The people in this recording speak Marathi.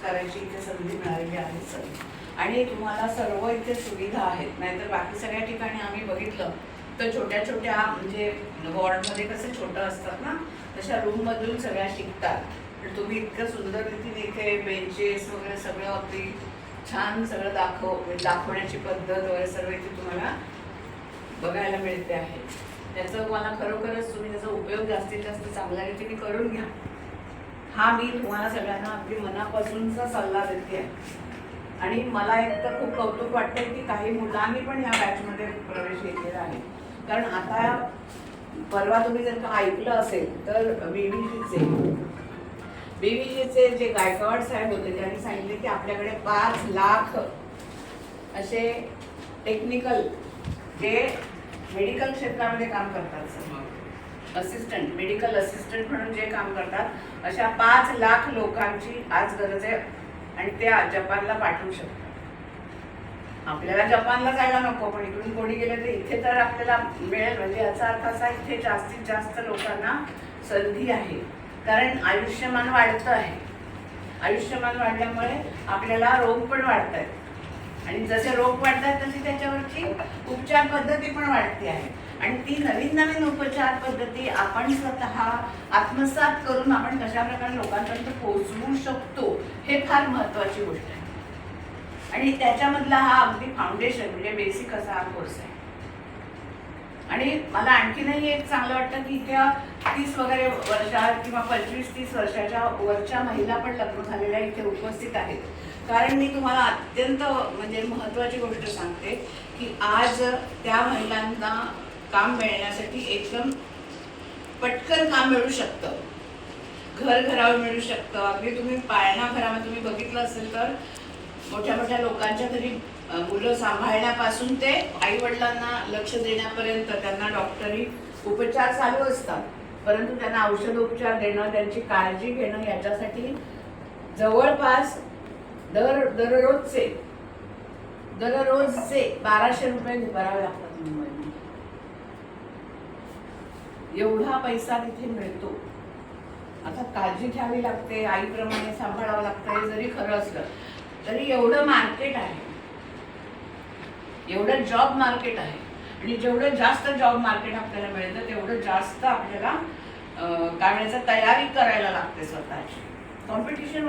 करायची इथे संधी मिळालेली आहे सर. आणि तुम्हाला सर्व इथे सुविधा आहेत. नाहीतर बाकी सगळ्या ठिकाणी आम्ही बघितलं तर छोट्या छोट्या म्हणजे वॉर्डमध्ये कसं छोटं असतात ना, तशा रूममधून सगळ्या शिकतात. पण तुम्ही इतकं सुंदर रीतीने इथे बेंचेस वगैरे सगळं अगदी छान सगळं दाखवण्याची पद्धत वगैरे सर्व इथे तुम्हाला बघायला मिळते आहे. त्याचं मला खरोखरच तुम्ही त्याचा उपयोग जास्तीत जास्त चांगल्या रीतीने करून घ्या, हा मी तुम्हाला सगळ्यांना अगदी मनापासूनचा सल्ला देते आहे. आणि मला एक तर खूप कौतुक वाटतंय की काही मुलांनी पण या बॅचमध्ये प्रवेश घेतलेला आहे. कारण आता परवा तुम्ही जर का ऐकलं असेल तर बीव्हीजीचे जे गायकवाड साहेब होते त्यांनी सांगितले की आपल्याकडे 5 लाख असे टेक्निकल जे मेडिकल क्षेत्रामध्ये काम करतात, असिस्टंट मेडिकल असिस्टंट म्हणून जे काम करतात, अशा 5 लाख लोकांची आज गरज आहे. आणि त्या जपानला पाठवू शकतात. आपल्याला जपानला जायला नको, पण इकडून कोणी गेले तर इथे तर आपल्याला मिळेल. म्हणजे याचा अर्थ असा इथे जास्तीत जास्त लोकांना संधी आहे. कारण आयुष्यमान वाढतं आहे. आयुष्यमान वाढल्यामुळे आपल्याला रोग पण वाढत आहेत. आणि जसे रोग वाढत आहेत तशी त्याच्यावरची उपचार पद्धती पण वाढते आहे. आणि ती नवीन नवीन उपचार पद्धती आपण स्वतः आत्मसात करून आपण कशा प्रकारे लोकांपर्यंत पोहोचवू शकतो हे फार महत्त्वाची गोष्ट आहे. आणि त्याच्यामधला हा अगदी फाउंडेशन म्हणजे बेसिक असा हा कोर्स आहे. आणि मला आणखीनही एक चांगलं वाटतं की इथे 30 वगैरे वर्षात किंवा 25-30 वर्षाच्या वरच्या महिला पण लग्न झालेल्या इथे उपस्थित आहेत. कारण मी तुम्हाला अत्यंत म्हणजे महत्त्वाची गोष्ट सांगते की आज त्या महिलांना काम मिळण्यासाठी एकदम पटकन काम मिळू शकतं, घरावर मिळू शकतं. अगदी तुम्ही पाळणा घरामध्ये तुम्ही बघितलं असेल तर मोठ्या मोठ्या लोकांच्या घरी मुलं सांभाळण्यापासून ते आईवडिलांना लक्ष देण्यापर्यंत त्यांना डॉक्टरी उपचार चालू असतात. परंतु त्यांना औषधोपचार देणं, त्यांची काळजी घेणं याच्यासाठी जवळपास दररोजचे 1200 रुपये भरावे लागतात मुंबईमध्ये. एवढा पैसा तिथे मिळतो. आता काळजी घ्यावी लागते, आईप्रमाणे सांभाळावं लागतं. हे जरी खरं असलं तरी एवढं मार्केट आहे, एवढं जॉब मार्केट आहे. आणि जेवढं जास्त जॉब मार्केट आपल्याला मिळतं तेवढं जास्त आपल्याला काय म्हणायचं तयारी करायला लागते स्वतःची. कॉम्पिटिशन